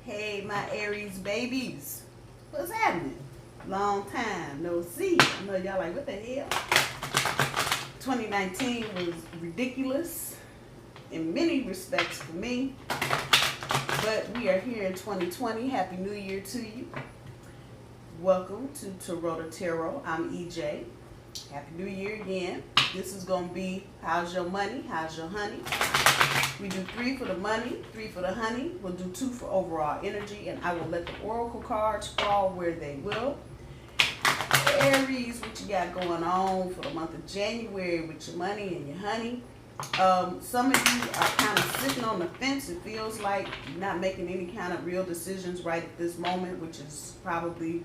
Hey, my Aries babies. What's happening? Long time no see. I know y'all like, what the hell? 2019 was ridiculous in many respects for me. But we are here in 2020. Happy New Year to you. Welcome to Taurota Tarot. I'm EJ. Happy New Year again. This is going to be how's your money? How's your honey? We do 3 for the money, 3 for the honey. We'll do 2 for overall energy, and I will let the oracle cards fall where they will. Aries, what you got going on for the month of January with your money and your honey? Some of you are kind of sitting on the fence. It feels like you're not making any kind of real decisions right at this moment, which is probably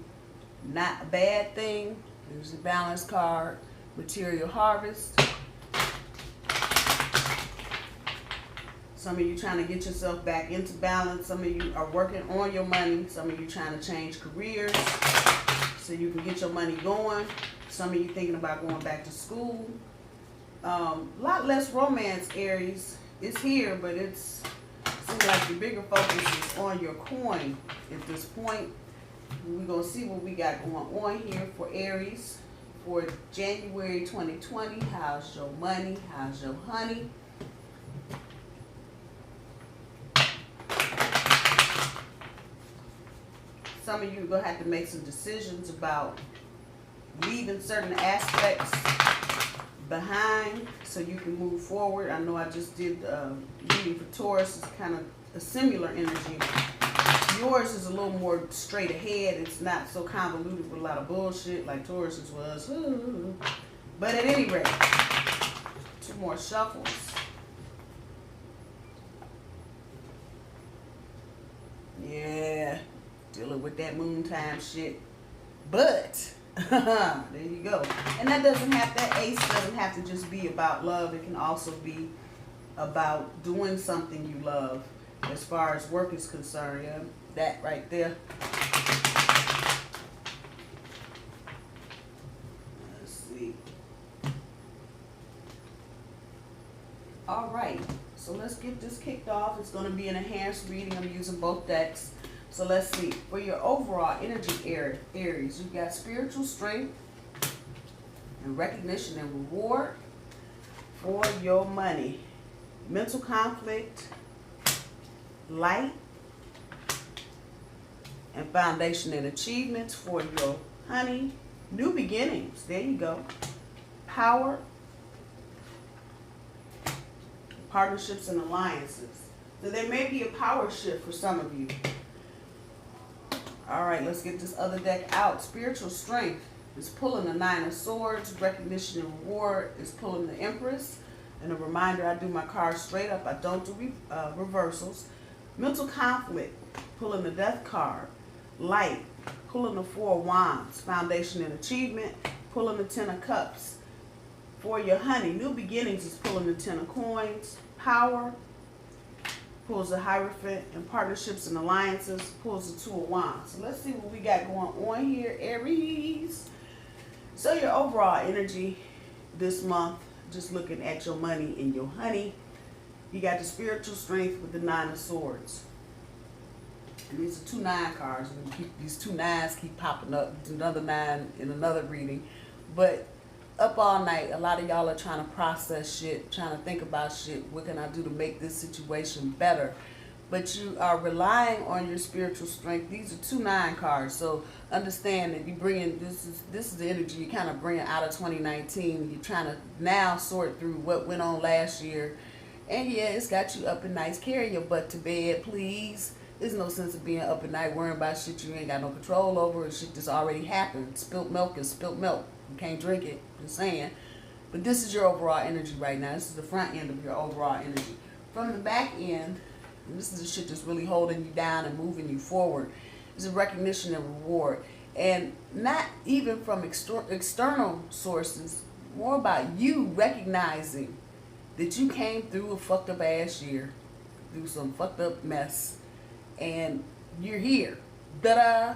not a bad thing. There's a balance card, material harvest. Some of you trying to get yourself back into balance. Some of you are working on your money. Some of you trying to change careers so you can get your money going. Some of you thinking about going back to school. A lot less romance, Aries. It's here, but it seems like the bigger focus is on your coin at this point. We're going to see what we got going on here for Aries for January 2020. How's your money? How's your honey? Some of you are going to have to make some decisions about leaving certain aspects behind so you can move forward. I know I just did reading for Taurus. It's kind of a similar energy. Yours is a little more straight ahead. It's not so convoluted with a lot of bullshit like Taurus's was. But at any rate, 2 more shuffles. Yeah, dealing with that moon time shit. But there you go. And that ace doesn't have to just be about love. It can also be about doing something you love as far as work is concerned. Yeah, that right there. Let's see. All right. So let's get this kicked off. It's going to be an enhanced reading. I'm using both decks. So let's see. For your overall energy, Aries, you've got spiritual strength and recognition and reward. For your money, mental conflict, light, and foundation and achievements. For your honey, new beginnings. There you go. Power, partnerships and alliances. So there may be a power shift for some of you. All right, let's get this other deck out. Spiritual strength is pulling the 9 of Swords. Recognition and reward is pulling the Empress. And a reminder, I do my cards straight up. I don't do reversals. Mental conflict, pulling the Death card. Light, pulling the 4 of Wands. Foundation and achievement, pulling the 10 of Cups. For your honey, new beginnings is pulling the 10 of Coins. Power, pulls the Hierophant, and partnerships and alliances pulls the 2 of Wands. So let's see what we got going on here, Aries. So your overall energy this month, just looking at your money and your honey, you got the spiritual strength with the 9 of Swords. And these are 2 9 cards. And these 2 9s keep popping up. Another 9 in another reading. But up all night, a lot of y'all are trying to process shit, trying to think about shit. What can I do to make this situation better? But you are relying on your spiritual strength. These are 2 9 cards. So understand that you bring in, this is the energy you kind of bring out of 2019. You're trying to now sort through what went on last year. And yeah, it's got you up at night. Carry your butt to bed, please. There's no sense of being up at night worrying about shit you ain't got no control over, and shit that's already happened. Spilt milk is spilt milk. You can't drink it, just saying. But this is your overall energy right now. This is the front end of your overall energy. From the back end, this is the shit that's really holding you down and moving you forward. It's a recognition and reward. And not even from external sources, more about you recognizing that you came through a fucked up ass year, through some fucked up mess, and you're here. Da-da!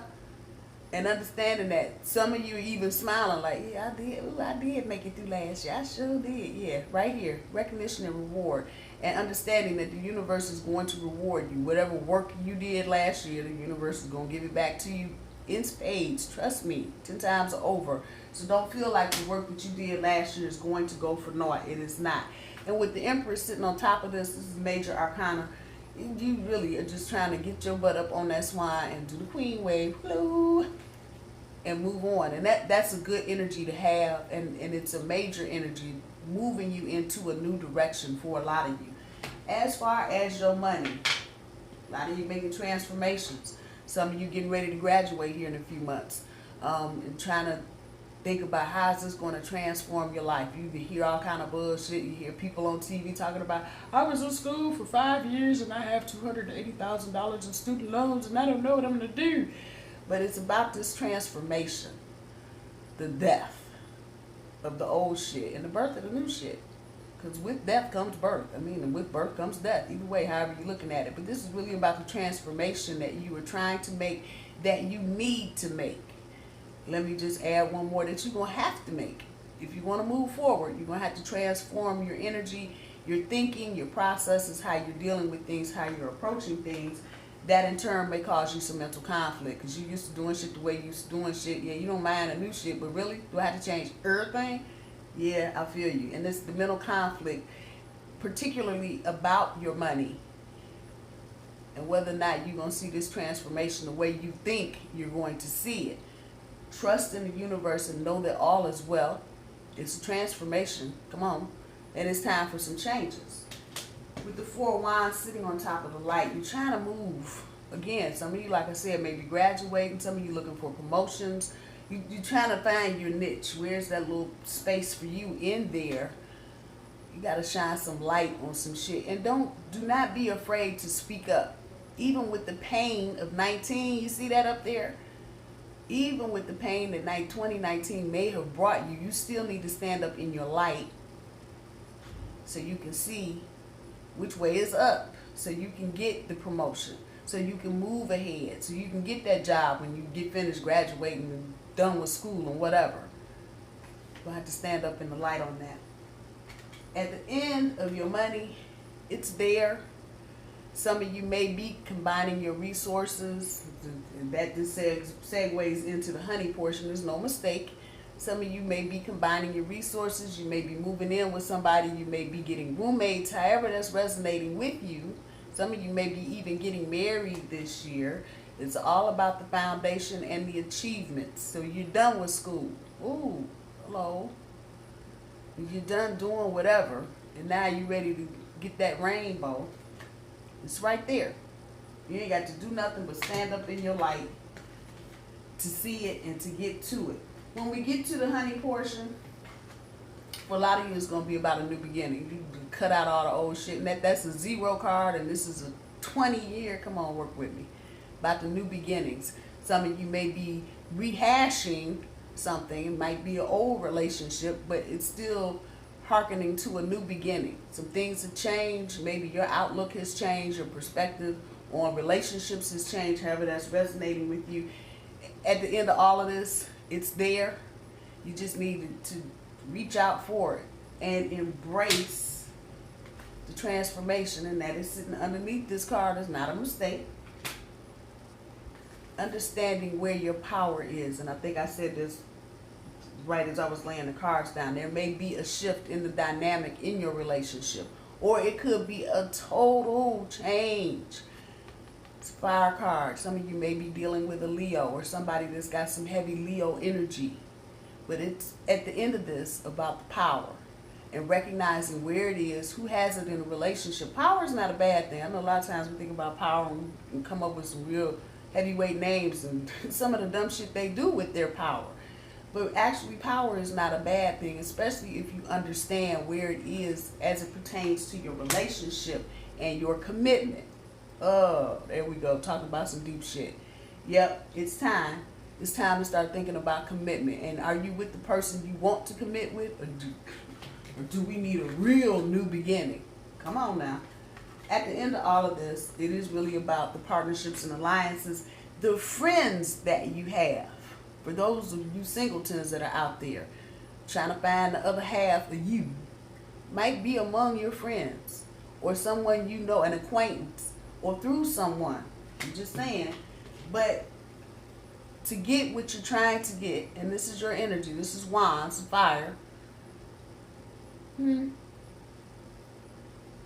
And understanding that some of you are even smiling like, yeah, I did make it through last year. I sure did. Yeah, right here. Recognition and reward. and understanding that the universe is going to reward you. Whatever work you did last year, the universe is going to give it back to you in spades. Trust me, 10 times over. So don't feel like the work that you did last year is going to go for naught. It is not. And with the Empress sitting on top of this is major arcana. You really are just trying to get your butt up on that swan and do the queen wave, hello, and move on. And that's a good energy to have, and it's a major energy moving you into a new direction for a lot of you. As far as your money, a lot of you making transformations. Some of you getting ready to graduate here in a few months, and trying to think about how is this going to transform your life. You hear all kind of bullshit. You hear people on TV talking about, I was in school for 5 years and I have $280,000 in student loans and I don't know what I'm going to do. But it's about this transformation, the death of the old shit and the birth of the new shit. Because with death comes birth. I mean, and with birth comes death. Either way, however you're looking at it. But this is really about the transformation that you are trying to make, that you need to make. Let me just add one more that you're going to have to make. If you want to move forward, you're going to have to transform your energy, your thinking, your processes, how you're dealing with things, how you're approaching things. That in turn may cause you some mental conflict because you used to doing shit the way you used to doing shit. Yeah, you don't mind the new shit, but really, do I have to change everything? Yeah, I feel you. And this is the mental conflict, particularly about your money and whether or not you're going to see this transformation the way you think you're going to see it. Trust in the universe and know that all is well. It's a transformation. Come on. And it's time for some changes. With the Four of Wands sitting on top of the light, you're trying to move. Again, some of you, like I said, maybe graduating. Some of you looking for promotions. You're trying to find your niche. Where's that little space for you in there? You got to shine some light on some shit. And do not be afraid to speak up. Even with the pain of 19, you see that up there? Even with the pain that 2019 may have brought you, you still need to stand up in your light so you can see which way is up, so you can get the promotion, so you can move ahead, so you can get that job when you get finished graduating and done with school and whatever. You'll have to stand up in the light on that. At the end of your money, it's there. Some of you may be combining your resources. That just segues into the honey portion. There's no mistake. Some of you may be combining your resources. You may be moving in with somebody. You may be getting roommates, however that's resonating with you. Some of you may be even getting married this year. It's all about the foundation and the achievements. So you're done with school. Ooh, hello. You're done doing whatever. And now you're ready to get that rainbow. It's right there. You ain't got to do nothing but stand up in your light to see it and to get to it. When we get to the honey portion, for a lot of you, it's going to be about a new beginning. You cut out all the old shit. And that's a 0 card, and this is a 20-year. Come on, work with me. About the new beginnings. Some of you may be rehashing something. It might be an old relationship, but it's still hearkening to a new beginning. Some things have changed. Maybe your outlook has changed. Your perspective on relationships has changed. However that's resonating with you. At the end of all of this, it's there. You just need to reach out for it and embrace the transformation, and that is sitting underneath this card is not a mistake. Understanding where your power is, and I think I said this right as I was laying the cards down. There may be a shift in the dynamic in your relationship, or it could be a total change. It's a fire card. Some of you may be dealing with a Leo or somebody that's got some heavy Leo energy. But it's at the end of this about the power and recognizing where it is, who has it in a relationship. Power is not a bad thing. I know a lot of times we think about power and we come up with some real heavyweight names and some of the dumb shit they do with their power. But actually power is not a bad thing, especially if you understand where it is as it pertains to your relationship and your commitment. Oh, there we go, talking about some deep shit. Yep, it's time. It's time to start thinking about commitment. And are you with the person you want to commit with, or do we need a real new beginning? Come on now. At the end of all of this, it is really about the partnerships and alliances, the friends that you have. For those of you singletons that are out there trying to find the other half of you, might be among your friends. or someone you know, an acquaintance, or through someone. I'm just saying. But to get what you're trying to get, and this is your energy, this is wands, fire.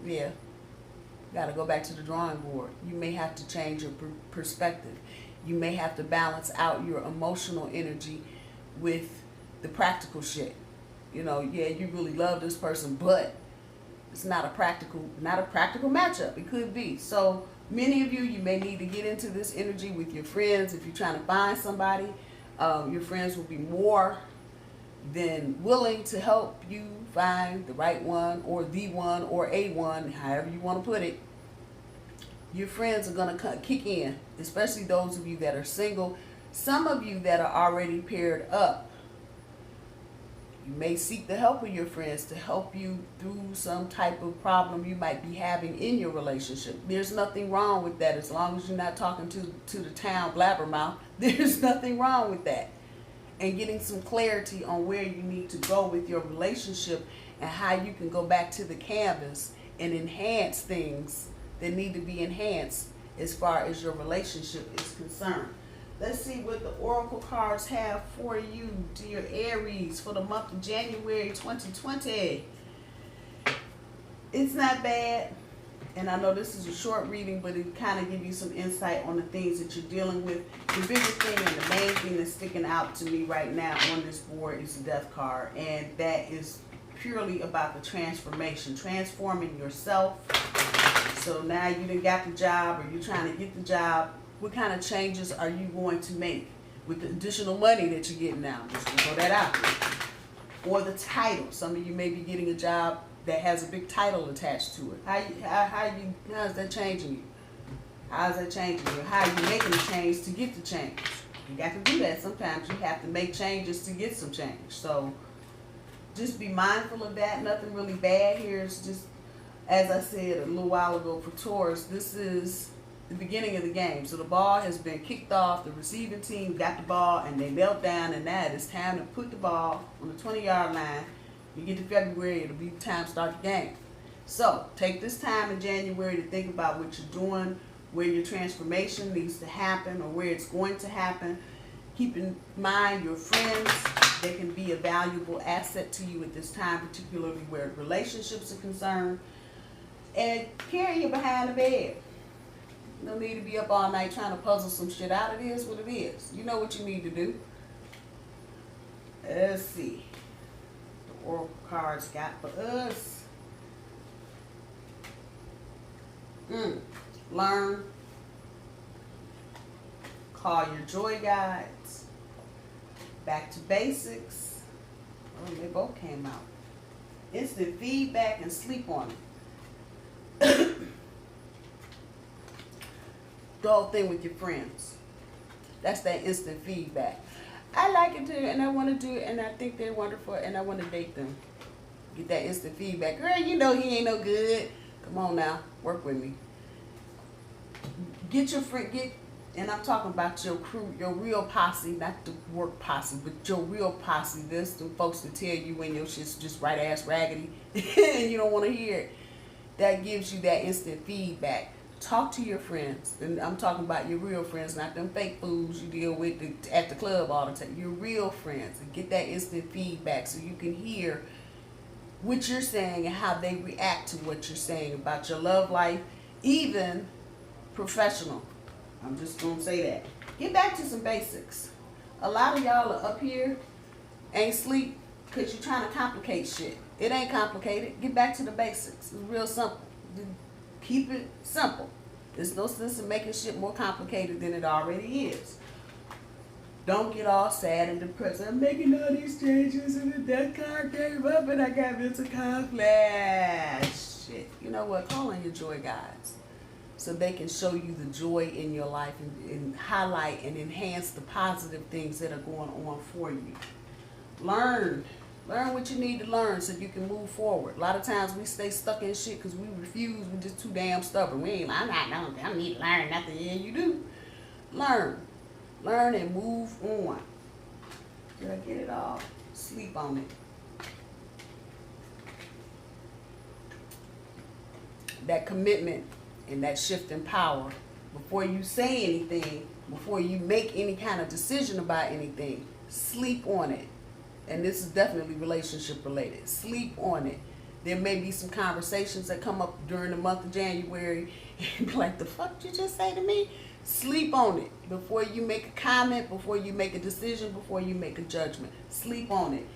Yeah. Got to go back to the drawing board. You may have to change your perspective. You may have to balance out your emotional energy with the practical shit. You know, yeah, you really love this person, but it's not a practical matchup. It could be. So many of you may need to get into this energy with your friends. If you're trying to find somebody, your friends will be more than willing to help you find the right one, or the one, or a one, however you want to put it. Your friends are going to kick in, especially those of you that are single. Some of you that are already paired up, you may seek the help of your friends to help you through some type of problem you might be having in your relationship. There's nothing wrong with that, as long as you're not talking to the town blabbermouth. There's nothing wrong with that. And getting some clarity on where you need to go with your relationship and how you can go back to the canvas and enhance things that need to be enhanced as far as your relationship is concerned. Let's see what the oracle cards have for you, dear Aries, for the month of January 2020. It's not bad, and I know this is a short reading, but it kind of gives you some insight on the things that you're dealing with. The biggest thing and the main thing that's sticking out to me right now on this board is the Death card, and that is purely about the transformation, transforming yourself. So now you done got the job, or you're trying to get the job. What kind of changes are you going to make with the additional money that you're getting now? Just to throw that out there. Or the title. Some of you may be getting a job that has a big title attached to it. How is that changing you? How is that changing you? How are you making a change to get the change? You got to do that. Sometimes you have to make changes to get some change. So just be mindful of that. Nothing really bad here. It's just, as I said a little while ago for Taurus, this is the beginning of the game. So the ball has been kicked off. The receiving team got the ball and they knelt down, and now it's time to put the ball on the 20-yard line. You get to February, it'll be time to start the game. So take this time in January to think about what you're doing, where your transformation needs to happen, or where it's going to happen. Keep in mind your friends. They can be a valuable asset to you at this time, particularly where relationships are concerned. And carry you behind the bed. No need to be up all night trying to puzzle some shit out. It is what it is. You know what you need to do. Let's see. The oracle cards got for us. Learn. Call your joy guides. Back to basics. Oh, they both came out. Instant feedback and sleep on it. The whole thing with your friends. That's that instant feedback. I like it too, and I want to do it, and I think they're wonderful, and I want to date them. Get that instant feedback. Girl, you know he ain't no good. Come on now, work with me. Get your friend, and I'm talking about your crew, your real posse, not the work posse, but your real posse. This the folks that tell you when your shit's just right ass raggedy and you don't want to hear it. That gives you that instant feedback. Talk to your friends, and I'm talking about your real friends, not them fake fools you deal with at the club all the time. Your real friends, and get that instant feedback so you can hear what you're saying and how they react to what you're saying about your love life, even professional. I'm just gonna say that. Get back to some basics. A lot of y'all are up here, ain't sleep, because you're trying to complicate shit. It ain't complicated. Get back to the basics. It's real simple. Keep it simple. There's no sense in making shit more complicated than it already is. Don't get all sad and depressed. I'm making all these changes and the death card came up and I got mental conflict. Shit. You know what? Call on your joy guides so they can show you the joy in your life and highlight and enhance the positive things that are going on for you. Learn what you need to learn so you can move forward. A lot of times we stay stuck in shit because we refuse. We're just too damn stubborn. I don't need to learn nothing. Yeah, you do. Learn and move on. Did I get it all? Sleep on it. that commitment and that shift in power. Before you say anything, before you make any kind of decision about anything, sleep on it. And this is definitely relationship related. Sleep on it. There may be some conversations that come up during the month of January and be like, the fuck did you just say to me? Sleep on it. Before you make a comment, before you make a decision, before you make a judgment. Sleep on it.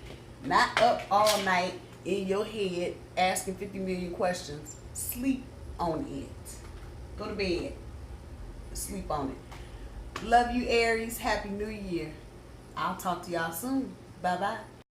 Not up all night in your head asking 50 million questions. Sleep on it. Go to bed. Sleep on it. Love you, Aries. Happy New Year. I'll talk to y'all soon. Bye-bye.